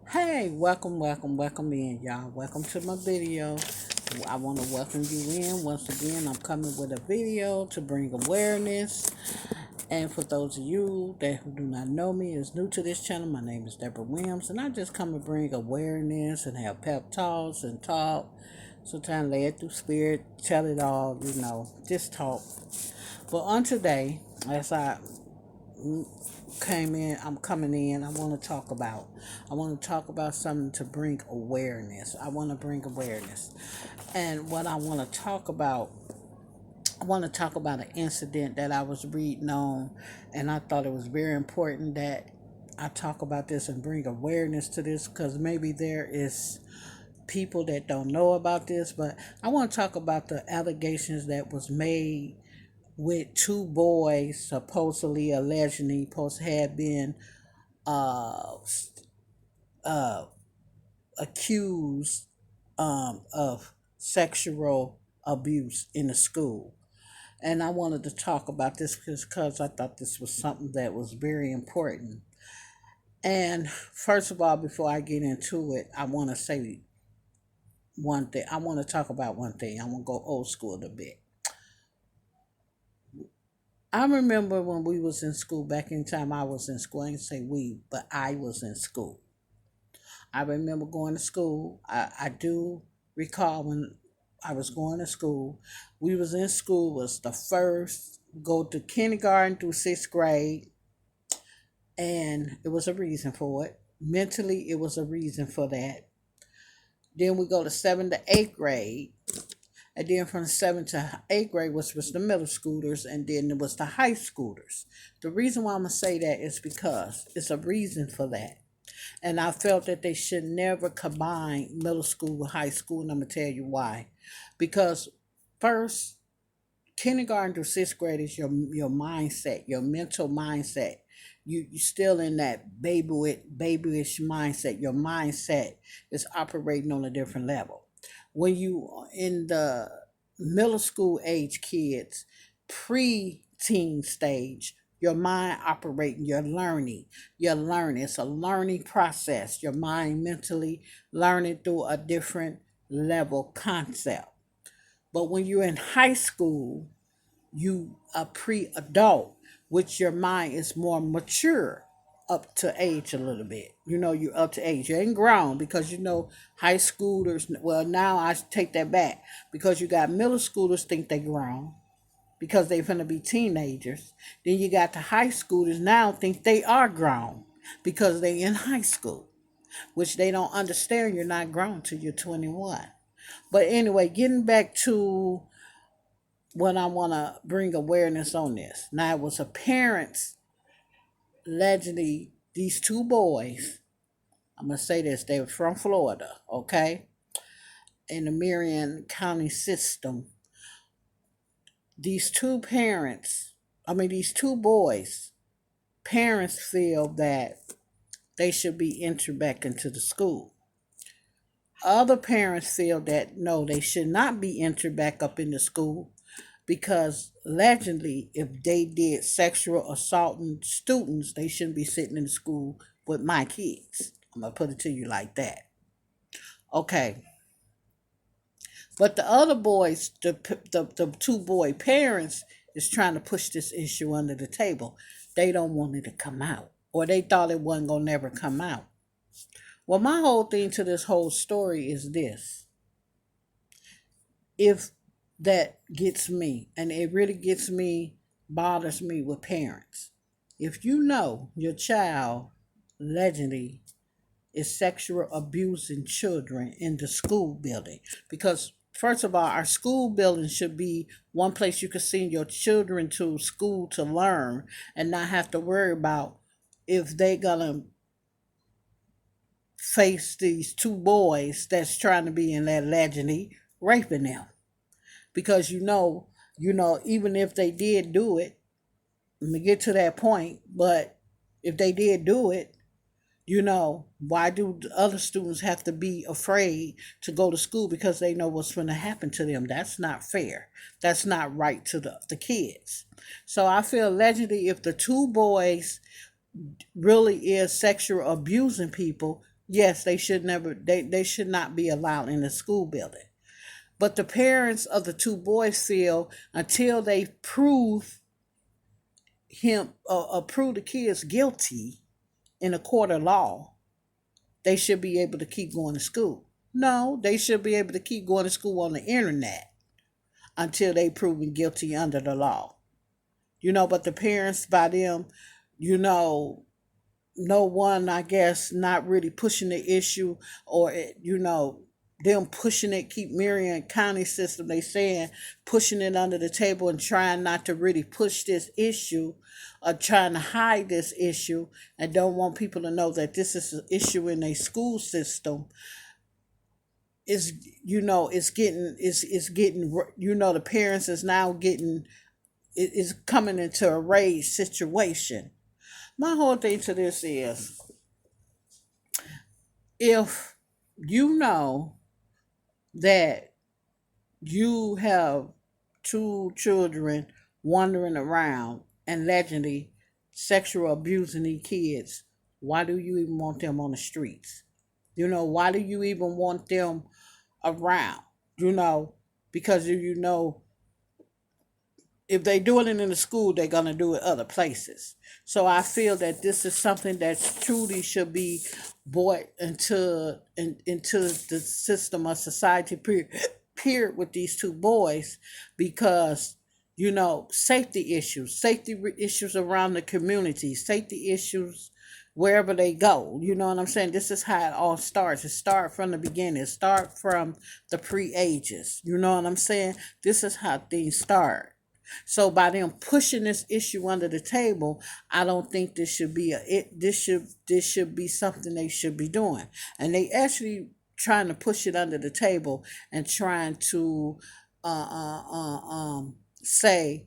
Hey, welcome in, y'all. Welcome to my video. I want to welcome you in. Once again, I'm coming with a video to bring awareness. And for those of you that who do not know me, is new to this channel, my name is Deborah Williams, and I just come to bring awareness and have pep talks and talk. Sometimes lay it through spirit, tell it all, just talk. But on today, as I came in, I'm coming in, I want to talk about something to bring awareness. I want to bring awareness. And what I want to talk about an incident that I was reading on, and I thought it was very important that I talk about this and bring awareness to this because maybe there is people that don't know about this, but I want to talk about the allegations that was made with two boys supposedly allegedly supposed to have been uh, uh, accused of sexual abuse in the school. And I wanted to talk about this because I thought this was something that was very important. And first of all, before I get into it, I want to say one thing. I want to talk about one thing. I want to go old school a bit. I remember when we was in school, back in time I was in school. I didn't say we, but I was in school. I remember going to school. I do recall when I was going to school. We was in school was the first go to kindergarten through sixth grade, and it was a reason for it. Mentally, it was a reason for that. Then we go to seventh to eighth grade, and then from seventh to eighth grade was the middle schoolers, and then it was the high schoolers. The reason why I'm gonna say that is because it's a reason for that. And I felt that they should never combine middle school with high school, and I'm gonna tell you why. Because first, kindergarten through sixth grade is your mindset, your mental mindset. You still in that babyish mindset. Your mindset is operating on a different level. When you are in the middle school age kids, pre-teen stage, your mind operating, you're learning. It's a learning process. Your mind mentally learning through a different level concept. But when you're in high school, you are pre-adult, which your mind is more mature up to age a little bit. You're up to age. You ain't grown because high schoolers. Well, now I take that back because you got middle schoolers think they grown because they finna be teenagers. Then you got the high schoolers now think they are grown because they in high school, which they don't understand. You're not grown till you're 21. But anyway, getting back to what I want to bring awareness on this. Now, it was a parents, allegedly, these two boys, I'm going to say this, they were from Florida, okay, in the Marion County system. These two parents, these two boys, parents feel that they should be entered back into the school. Other parents feel that no, they should not be entered back up into school because allegedly, if they did sexual assaulting students, they shouldn't be sitting in the school with my kids. I'm gonna put it to you like that. Okay, but the other boys, the two boy parents, is trying to push this issue under the table. They don't want it to come out, or they thought it wasn't gonna never come out. Well, my whole thing to this whole story is this: if that gets me, and it really gets me, bothers me with parents. If you know your child allegedly is sexual abusing children in the school building, because first of all, our school building should be one place you can send your children to school to learn and not have to worry about if they gonna face these two boys that's trying to be in that allegedly raping them. Because even if they did do it, let me get to that point, but if they did do it, why do the other students have to be afraid to go to school because they know what's going to happen to them? That's not fair. That's not right to the kids. So I feel allegedly if the two boys really is sexual abusing people, Yes, they should not be allowed in the school building. But the parents of the two boys feel until they prove the kids guilty in a court of law, they should be able to keep going to school. No, they should be able to keep going to school on the internet until they proven guilty under the law. But the parents by them, you know, no one, I guess, not really pushing the issue, or them pushing it, keep Marion County system, they saying pushing it under the table and trying not to really push this issue, or trying to hide this issue, and don't want people to know that this is an issue in a school system. Is it's getting, the parents is now getting, is coming into a rage situation. My whole thing to this is, if you know that you have two children wandering around and allegedly sexual abusing these kids, why do you even want them on the streets? Why do you even want them around? You know, because if they doing it in the school, they're gonna do it other places. So I feel that this is something that truly should be brought into the system of society. Period with these two boys, because safety issues around the community, safety issues wherever they go. You know what I'm saying? This is how it all starts. It start from the beginning. It start from the pre-ages. You know what I'm saying? This is how things start. So by them pushing this issue under the table, I don't think this should be this should be something they should be doing. And they actually trying to push it under the table and trying to say,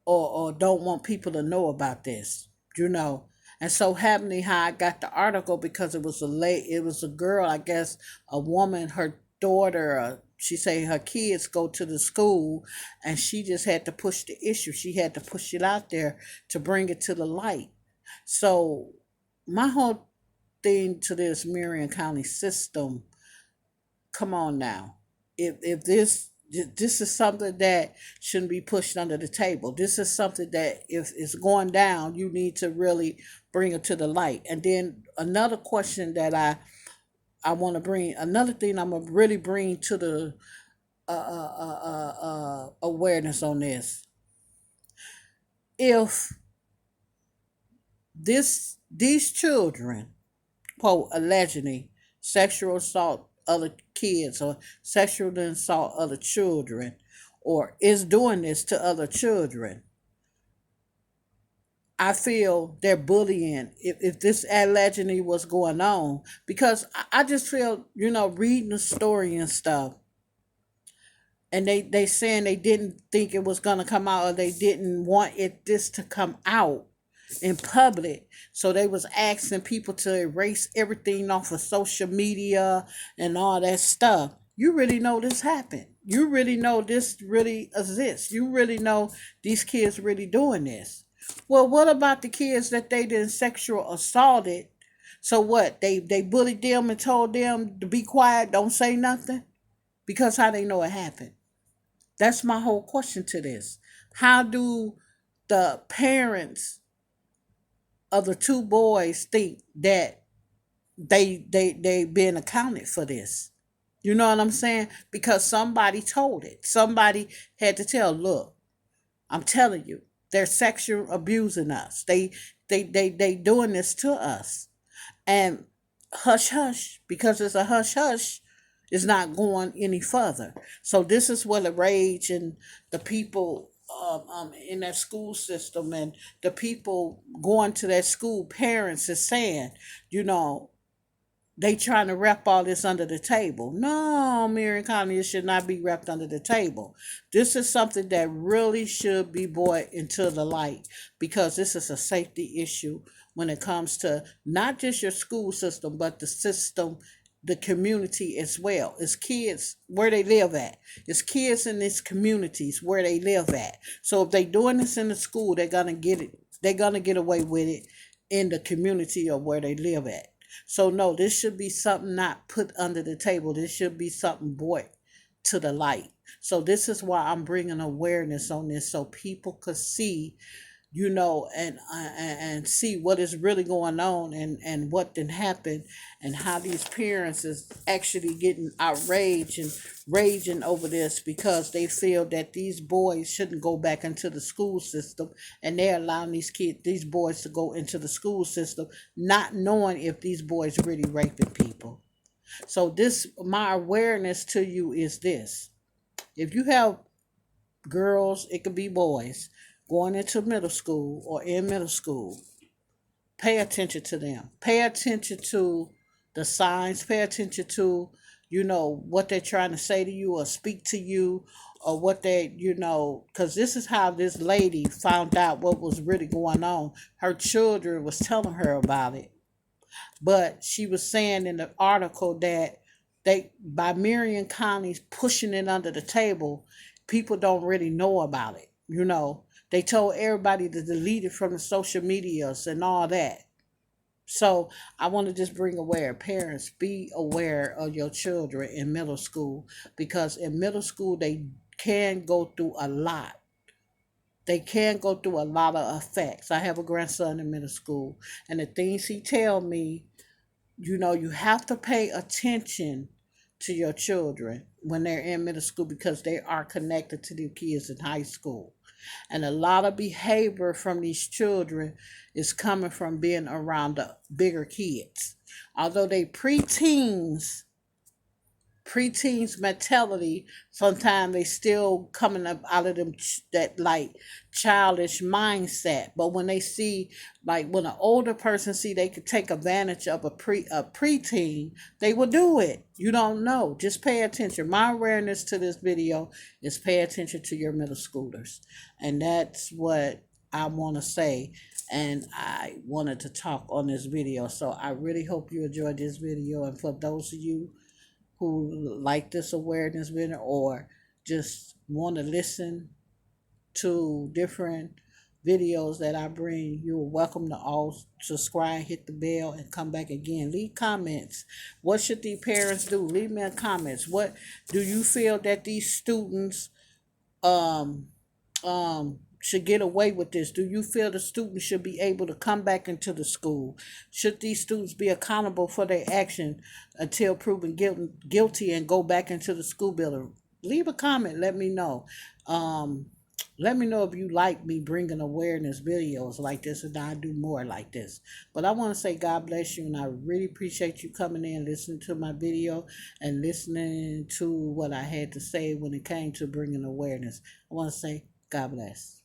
or don't want people to know about this, you know. And so happening how I got the article, because it was a girl, I guess, a woman, her daughter, she say her kids go to the school, and she just had to push the issue. She had to push it out there to bring it to the light. So my whole thing to this Marion County system, come on now. If this is something that shouldn't be pushed under the table. This is something that if it's going down, you need to really bring it to the light. And then another question that I want to bring, another thing I'm gonna really bring to the awareness on this. If these children, quote, allegedly sexual assault other kids, or sexual assault other children, or is doing this to other children, I feel they're bullying. If this allegedly was going on, because I just feel, reading the story and stuff, and they saying they didn't think it was gonna come out, or they didn't want this to come out in public, so they was asking people to erase everything off of social media and all that stuff. You really know this happened. You really know this really exists. You really know these kids really doing this. Well, what about the kids that they did sexual assaulted? So what, they bullied them and told them to be quiet, don't say nothing, because how they know it happened? That's my whole question to this. How do the parents of the two boys think that they been accounted for this? You know what I'm saying? Because somebody told it. Somebody had to tell, look, I'm telling you, they're sexual abusing us. They doing this to us. And hush hush, because it's a hush hush, is not going any further. So this is what the rage and the people in that school system, and the people going to that school, parents, is saying, you know, they trying to wrap all this under the table. No, Marion County, it should not be wrapped under the table. This is something that really should be brought into the light, because this is a safety issue when it comes to not just your school system, but the system, the community as well. It's kids where they live at. It's kids in these communities where they live at. So if they doing this in the school, they're gonna get it. They're gonna get away with it in the community of where they live at. So no, this should be something not put under the table. This should be something brought to the light. So this is why I'm bringing awareness on this, so people could see, and see what is really going on, and what did happen, and how these parents is actually getting outraged and raging over this because they feel that these boys shouldn't go back into the school system, and they're allowing these boys to go into the school system, not knowing if these boys really raping people. So this, my awareness to you is this: if you have girls, it could be boys, going into middle school or in middle school, pay attention to them. Pay attention to the signs. Pay attention to, what they're trying to say to you or speak to you, or what because this is how this lady found out what was really going on. Her children was telling her about it, but she was saying in the article that by Marion County's pushing it under the table, people don't really know about it. They told everybody to delete it from the social medias and all that. So I want to just bring aware, parents, be aware of your children in middle school, because in middle school they can go through a lot. They can go through a lot of effects. I have a grandson in middle school, and the things he tell me, you have to pay attention to your children when they're in middle school, because they are connected to the kids in high school. And a lot of behavior from these children is coming from being around the bigger kids. Although they preteens mentality, sometimes they still coming up out of them that like childish mindset. But when they see, like when an older person see they could take advantage of a preteen, they will do it. You don't know. Just pay attention. My awareness to this video is pay attention to your middle schoolers, and that's what I want to say. And I wanted to talk on this video. So I really hope you enjoyed this video. And for those of you who like this awareness video, or just want to listen to different videos that I bring, you're welcome to all subscribe, hit the bell, and come back again. Leave comments. What should the parents do? Leave me a comments. What do you feel that these students um should get away with this? Do you feel the students should be able to come back into the school? Should these students be accountable for their action until proven guilty and go back into the school building? Leave a comment. Let me know. Um, Let me know if you like me bringing awareness videos like this, and I do more like this. But I want to say God bless you, and I really appreciate you coming in, listening to my video, and listening to what I had to say when it came to bringing awareness. I want to say God bless.